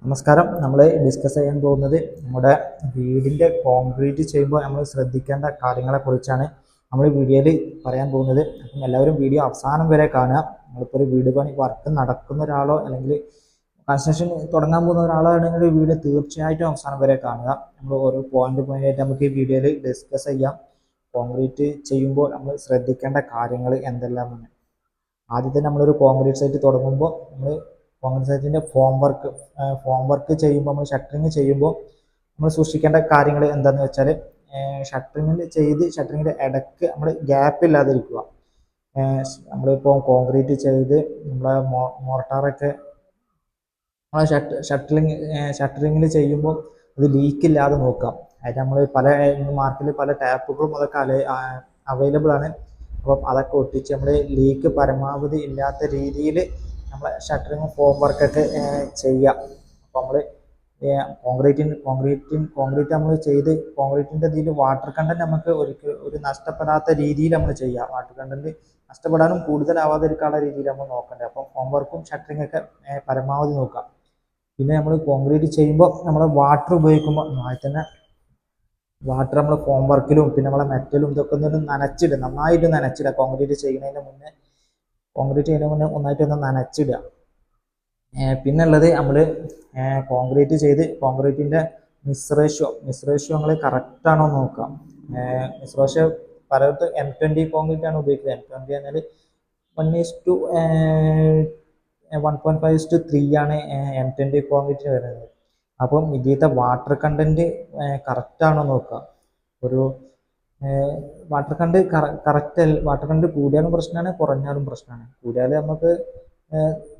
നമസ്കാരം. നമ്മൾ ഡിസ്കസ് ചെയ്യാൻ പോകുന്നത് നമ്മുടെ വീടിൻ്റെ കോൺക്രീറ്റ് ചെയ്യുമ്പോൾ നമ്മൾ ശ്രദ്ധിക്കേണ്ട കാര്യങ്ങളെക്കുറിച്ചാണ് നമ്മൾ വീഡിയോയിൽ പറയാൻ പോകുന്നത്. അപ്പം എല്ലാവരും വീഡിയോ അവസാനം വരെ കാണുക. നമ്മളിപ്പോൾ ഒരു വീട് പണി വർക്ക് നടക്കുന്ന ഒരാളോ അല്ലെങ്കിൽ കൺസ്ട്രക്ഷൻ തുടങ്ങാൻ പോകുന്ന ഒരാളോ ആണെങ്കിൽ വീഡിയോ തീർച്ചയായിട്ടും അവസാനം വരെ കാണുക. നമ്മൾ ഓരോ പോയിന്റായിട്ട് നമുക്ക് ഈ വീഡിയോയിൽ ഡിസ്കസ് ചെയ്യാം. കോൺക്രീറ്റ് ചെയ്യുമ്പോൾ നമ്മൾ ശ്രദ്ധിക്കേണ്ട കാര്യങ്ങൾ എന്തെല്ലാമാണ്. ആദ്യത്തെ നമ്മളൊരു കോൺക്രീറ്റ് സൈറ്റ് തുടങ്ങുമ്പോൾ നമ്മൾ കോൺക്രീറ്റ് സൈറ്റിൻ്റെ ഫോം വർക്ക് ചെയ്യുമ്പോൾ നമ്മൾ ഷട്ടറിങ് ചെയ്യുമ്പോൾ നമ്മൾ സൂക്ഷിക്കേണ്ട കാര്യങ്ങൾ എന്താണെന്ന് വെച്ചാൽ ഷട്ടറിങ്ങിൻ്റെ ഇടയ്ക്ക് നമ്മൾ ഗ്യാപ്പ് ഇല്ലാതിരിക്കുക. നമ്മളിപ്പോൾ കോൺക്രീറ്റ് ചെയ്ത് നമ്മളെ മോർട്ടാറൊക്കെ നമ്മൾ ഷട്ടറിങ്ങിൽ ചെയ്യുമ്പോൾ അത് ലീക്ക് ഇല്ലാതെ നോക്കാം. അതിന് നമ്മൾ പല മാർക്കറ്റിൽ പല ടാപ്പുകളും അതൊക്കെ അവൈലബിൾ ആണ്. അപ്പം അതൊക്കെ ഒട്ടിച്ച് നമ്മൾ ലീക്ക് പരമാവധി ഇല്ലാത്ത രീതിയിൽ നമ്മൾ ഷട്ടറിങ് ഫോം വർക്കൊക്കെ ചെയ്യാം. അപ്പോൾ നമ്മൾ കോൺക്രീറ്റ് നമ്മൾ ചെയ്ത് കോൺക്രീറ്റിൻ്റെ ഇതിൽ വാട്ടർ കണ്ടന്റ് നമുക്ക് ഒരു നഷ്ടപ്പെടാത്ത രീതിയിൽ നമ്മൾ ചെയ്യുക. വാട്ടർ കണ്ടന്റ് നഷ്ടപ്പെടാനും കൂടുതലാവാതിരിക്കാനുള്ള രീതിയിൽ നമ്മൾ നോക്കേണ്ടത്. അപ്പം ഫോം വർക്കും ഷട്ടറിങ് ഒക്കെ പരമാവധി നോക്കാം. പിന്നെ നമ്മൾ കോൺക്രീറ്റ് ചെയ്യുമ്പോൾ നമ്മൾ വാട്ടർ ഉപയോഗിക്കുമ്പോൾ തന്നെ വാട്ടർ നമ്മൾ ഫോം വർക്കിലും പിന്നെ നമ്മളെ മെറ്റലും ഇതൊക്കെ നന്നായിട്ട് നനച്ചിടുക. കോൺക്രീറ്റ് ചെയ്യുന്നതിന് മുന്നേ ഒന്നായിട്ടൊന്ന് നനച്ചിടുക. പിന്നെ ഉള്ളത് നമ്മൾ കോൺക്രീറ്റ് ചെയ്ത് കോൺക്രീറ്റിൻ്റെ മിക്സ് റേഷ്യോ നമ്മൾ കറക്റ്റാണോ നോക്കാം. മിക്സ് റേഷ്യോ പലയിടത്തും M20 കോൺക്രീറ്റ് ആണ് ഉപയോഗിക്കുന്നത്. M20 എന്നാൽ 1:5:3 ആണ് M20 കോൺക്രീറ്റ് വരുന്നത്. അപ്പം ഇതിലത്തെ വാട്ടർ കണ്ടന്റ് കറക്റ്റാണോ നോക്കുക. ഒരു വാട്ടർ കണ്ടന്റ് കൂടിയാലും പ്രശ്നമാണ്, കുറഞ്ഞാലും പ്രശ്നമാണ്. കൂടിയാൽ നമുക്ക്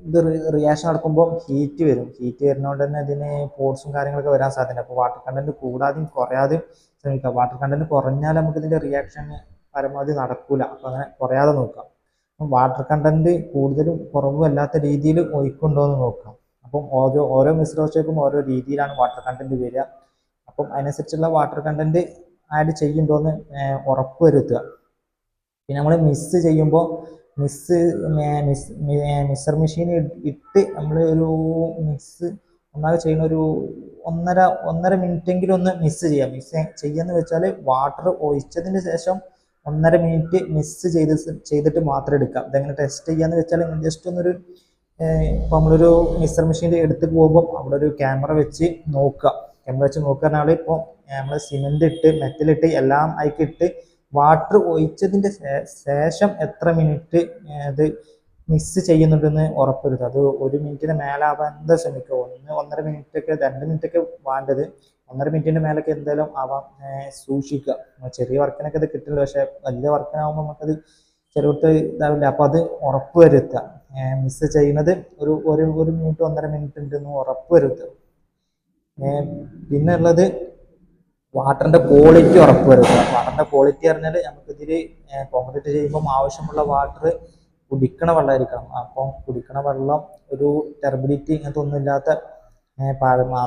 ഇത് റിയാക്ഷൻ നടക്കുമ്പോൾ ഹീറ്റ് വരുന്നതുകൊണ്ട് തന്നെ ഇതിന് പോർട്സും കാര്യങ്ങളൊക്കെ വരാൻ സാധ്യത. അപ്പോൾ വാട്ടർ കണ്ടന്റ് കൂടാതെയും കുറയാതെയും ശ്രമിക്കുക. വാട്ടർ കണ്ടന്റ് കുറഞ്ഞാൽ നമുക്ക് ഇതിൻ്റെ റിയാക്ഷൻ പരമാവധി നടക്കില്ല. അപ്പോൾ അങ്ങനെ കുറയാതെ നോക്കാം. അപ്പം വാട്ടർ കണ്ടന്റ് കൂടുതലും കുറവും അല്ലാത്ത രീതിയിൽ ഒഴിക്കുന്നുണ്ടോ എന്ന് നോക്കാം. അപ്പം ഓരോ മിശ്രിതത്തിലേക്കും ഓരോ രീതിയിലാണ് വാട്ടർ കണ്ടന്റ് വരിക. അപ്പം അതിനനുസരിച്ചുള്ള വാട്ടർ കണ്ടന്റ് ആഡ് ചെയ്യുന്നുണ്ടോയെന്ന് ഉറപ്പ് വരുത്തുക. പിന്നെ നമ്മൾ മിക്സ് ചെയ്യുമ്പോൾ മിക്സർ മെഷീൻ ഇട്ട് നമ്മൾ ഒരു മിക്സ് ഒന്നാകെ ചെയ്യുന്ന ഒരു ഒന്നര മിനിറ്റെങ്കിലും ഒന്ന് മിക്സ് ചെയ്യാന്ന് വെച്ചാൽ വാട്ടർ ഒഴിച്ചതിന് ശേഷം 1.5 മിനിറ്റ് മിക്സ് ചെയ്തിട്ട് മാത്രം എടുക്കാം. ഇതെങ്ങനെ ടെസ്റ്റ് ചെയ്യാന്ന് വെച്ചാൽ ജസ്റ്റ് ഒന്നൊരു ഇപ്പം നമ്മളൊരു മിക്സർ മെഷീൻ എടുത്ത് പോകുമ്പോൾ അവിടെ ഒരു ക്യാമറ വെച്ച് നോക്കുക. ഇപ്പോൾ നമ്മൾ സിമെന്റ് ഇട്ട് മെറ്റലിട്ട് എല്ലാം അതിക്കിട്ട് വാട്ടർ ഒഴിച്ചതിൻ്റെ ശേഷം എത്ര മിനിറ്റ് അത് മിക്സ് ചെയ്യുന്നുണ്ടെന്ന് ഉറപ്പുവരുത്തുക. അത് 1 മിനിറ്റിന് മേലാവാൻ എന്താ ശ്രമിക്കുക. 1.5 മിനിറ്റൊക്കെ 2 മിനിറ്റൊക്കെ വേണ്ടത്. 1.5 മിനിറ്റിൻ്റെ മേലൊക്കെ എന്തായാലും ആവാൻ സൂക്ഷിക്കുക. ചെറിയ വർക്കിനൊക്കെ ഇത് കിട്ടില്ല, പക്ഷേ വലിയ വർക്കിനാകുമ്പോൾ നമുക്കത് ചെറുത്ത് ഇതാവില്ല. അപ്പോൾ അത് ഉറപ്പ് വരുത്തുക. മിക്സ് ചെയ്യുന്നത് ഒരു മിനിറ്റ് 1.5 മിനിറ്റ് ഉണ്ടെന്ന് ഉറപ്പ് വരുത്തുക. പിന്നെ ഉള്ളത് വാട്ടറിൻ്റെ ക്വാളിറ്റി ഉറപ്പ് വരുത്തുക. വാട്ടറിൻ്റെ ക്വാളിറ്റി പറഞ്ഞാൽ നമുക്കിതിൽ കോൺക്രീറ്റ് ചെയ്യുമ്പം ആവശ്യമുള്ള വാട്ടർ കുടിക്കണ വെള്ളമായിരിക്കണം. അപ്പം കുടിക്കണ വെള്ളം ഒരു ടെർബിലിറ്റി ഇങ്ങനത്തെ ഒന്നുമില്ലാത്ത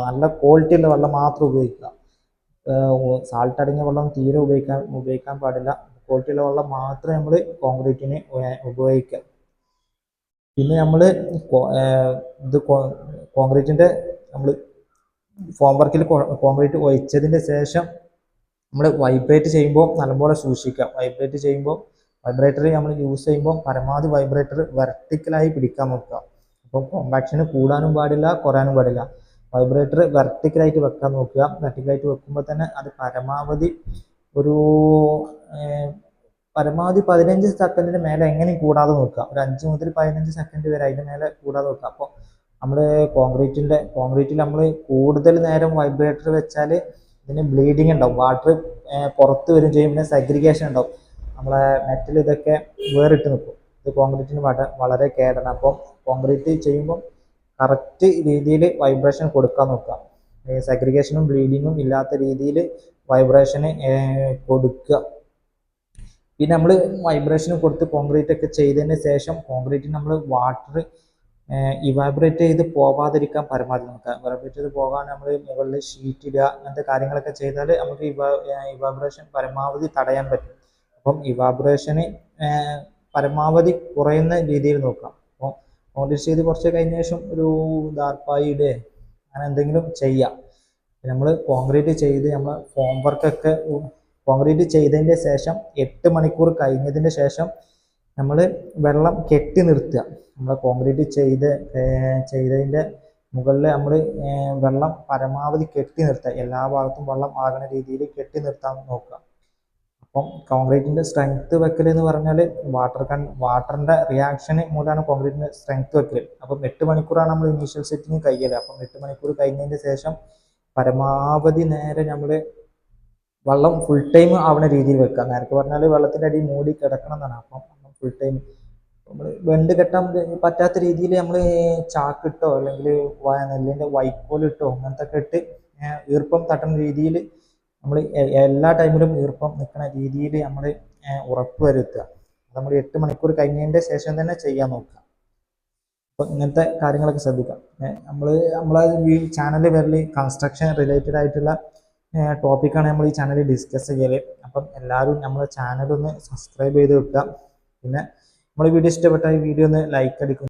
നല്ല ക്വാളിറ്റി ഉള്ള വെള്ളം മാത്രം ഉപയോഗിക്കുക. സാൾട്ട് അടങ്ങിയ വെള്ളം തീരെ ഉപയോഗിക്കാൻ പാടില്ല. ക്വാളിറ്റി ഉള്ള വെള്ളം മാത്രമേ നമ്മൾ കോൺക്രീറ്റിന് ഉപയോഗിക്കുക. പിന്നെ നമ്മൾ കോൺക്രീറ്റിൻ്റെ നമ്മൾ ഫോം വർക്കിൽ കോൺക്രീറ്റ് ഒഴിച്ചതിൻ്റെ ശേഷം നമ്മൾ വൈബ്രേറ്റ് ചെയ്യുമ്പോൾ നല്ലപോലെ സൂക്ഷിക്കുക. വൈബ്രേറ്റർ നമ്മൾ യൂസ് ചെയ്യുമ്പോൾ പരമാവധി വൈബ്രേറ്റർ വെർട്ടിക്കലായി പിടിക്കാൻ നോക്കുക. അപ്പം കോമ്പാക്ഷന് കൂടാനും പാടില്ല, കുറയാനും പാടില്ല. വൈബ്രേറ്റർ വെർട്ടിക്കലായിട്ട് വെക്കാൻ നോക്കുക. വെർട്ടിക്കലായിട്ട് വെക്കുമ്പോൾ തന്നെ അത് പരമാവധി 15 സെക്കൻഡിന് മേലെ എങ്ങനെയും കൂടാതെ നോക്കുക. ഒരു 5 മുതൽ 15 സെക്കൻഡ് വരെ അതിൻ്റെ മേലെ കൂടാതെ നോക്കുക. അപ്പോൾ നമ്മൾ കോൺക്രീറ്റിൽ നമ്മൾ കൂടുതൽ നേരം വൈബ്രേറ്റർ വെച്ചാൽ ഇതിന് ബ്ലീഡിങ് ഉണ്ടാവും. വാട്ടർ പുറത്ത് വരും ചെയ്യും. പിന്നെ സെഗ്രിഗേഷൻ ഉണ്ടാവും. നമ്മളെ മെറ്റൽ ഇതൊക്കെ വേറിട്ട് നിൽക്കും. ഇത് കോൺക്രീറ്റിന് വളരെ കേടാണ്. അപ്പം കോൺക്രീറ്റ് ചെയ്യുമ്പോൾ കറക്റ്റ് രീതിയിൽ വൈബ്രേഷൻ കൊടുക്കാൻ നോക്കുക. സെഗ്രിഗേഷനും ബ്ലീഡിങ്ങും ഇല്ലാത്ത രീതിയിൽ വൈബ്രേഷന് കൊടുക്കുക. പിന്നെ നമ്മൾ വൈബ്രേഷൻ കൊടുത്ത് കോൺക്രീറ്റ് ഒക്കെ ചെയ്തതിന് ശേഷം കോൺക്രീറ്റിന് നമ്മൾ വാട്ടർ ഇവാബറേറ്റ് ചെയ്ത് പോവാതിരിക്കാൻ പരമാവധി നോക്കുക. ഇവാബറേറ്റ് ചെയ്ത് പോകാൻ നമ്മൾ മുകളിൽ ഷീറ്റ് ഇടുക, അങ്ങനത്തെ കാര്യങ്ങളൊക്കെ ചെയ്താൽ നമുക്ക് ഇവാബറേഷൻ പരമാവധി തടയാൻ പറ്റും. അപ്പം ഇവാബറേഷന് പരമാവധി കുറയുന്ന രീതിയിൽ നോക്കാം. അപ്പോൾ കോൺക്രീറ്റ് ചെയ്ത് കുറച്ച് കഴിഞ്ഞ ശേഷം ഒരു ദാർപ്പായി ഇടുക, അങ്ങനെ എന്തെങ്കിലും ചെയ്യാം. നമ്മൾ കോൺക്രീറ്റ് ചെയ്ത് നമ്മൾ ഫോം വർക്കൊക്കെ കോൺക്രീറ്റ് ചെയ്തതിൻ്റെ ശേഷം 8 മണിക്കൂർ കഴിഞ്ഞതിന് ശേഷം നമ്മൾ വെള്ളം കെട്ടി നിർത്തുക. നമ്മൾ കോൺക്രീറ്റ് ചെയ്തതിൻ്റെ മുകളിൽ നമ്മൾ വെള്ളം പരമാവധി കെട്ടി നിർത്തുക. എല്ലാ ഭാഗത്തും വെള്ളം ആകുന്ന രീതിയിൽ കെട്ടി നിർത്താൻ നോക്കുക. അപ്പം കോൺക്രീറ്റിൻ്റെ സ്ട്രെങ്ത് വെക്കൽ എന്ന് പറഞ്ഞാൽ വാട്ടറിൻ്റെ റിയാക്ഷന് മൂലമാണ് കോൺക്രീറ്റിൻ്റെ സ്ട്രെങ്ത് വെക്കൽ. അപ്പം 8 മണിക്കൂറാണ് നമ്മൾ ഇനീഷ്യൽ സെറ്റിങ് കഴിയൽ. അപ്പം 8 മണിക്കൂർ കഴിഞ്ഞതിന് ശേഷം പരമാവധി നേരെ നമ്മൾ വെള്ളം ഫുൾ ടൈം ആവുന്ന രീതിയിൽ വെക്കുക. നേരത്തെ പറഞ്ഞാൽ വെള്ളത്തിൻ്റെ അടി മൂടി കിടക്കണം എന്നാണ്. അപ്പം ഫുൾ ടൈം നമ്മൾ വെണ്ട് കെട്ടാൻ പറ്റാത്ത രീതിയിൽ നമ്മൾ ചാക്കിട്ടോ അല്ലെങ്കിൽ നെല്ലിൻ്റെ വൈക്കോലിട്ടോ അങ്ങനത്തെ ഒക്കെ ഇട്ട് ഈർപ്പം തട്ടുന്ന രീതിയിൽ നമ്മൾ എല്ലാ ടൈമിലും ഈർപ്പം നിൽക്കുന്ന രീതിയിൽ നമ്മൾ ഉറപ്പ് വരുത്തുക. നമ്മൾ 8 മണിക്കൂർ കഴിഞ്ഞതിൻ്റെ ശേഷം തന്നെ ചെയ്യാൻ നോക്കുക. അപ്പോൾ ഇങ്ങനത്തെ കാര്യങ്ങളൊക്കെ ശ്രദ്ധിക്കാം. നമ്മളെ ഈ ചാനൽ വരൽ കൺസ്ട്രക്ഷൻ റിലേറ്റഡ് ആയിട്ടുള്ള ടോപ്പിക്കാണ് നമ്മൾ ഈ ചാനലിൽ ഡിസ്കസ് ചെയ്യൽ. അപ്പം എല്ലാവരും നമ്മളെ ചാനലൊന്ന് സബ്സ്ക്രൈബ് ചെയ്ത് വെക്കുക. പിന്നെ നമ്മൾ വീഡിയോ ഇഷ്ടപ്പെട്ട ഈ വീഡിയോ ഒന്ന് ലൈക്ക് അടിക്കുക.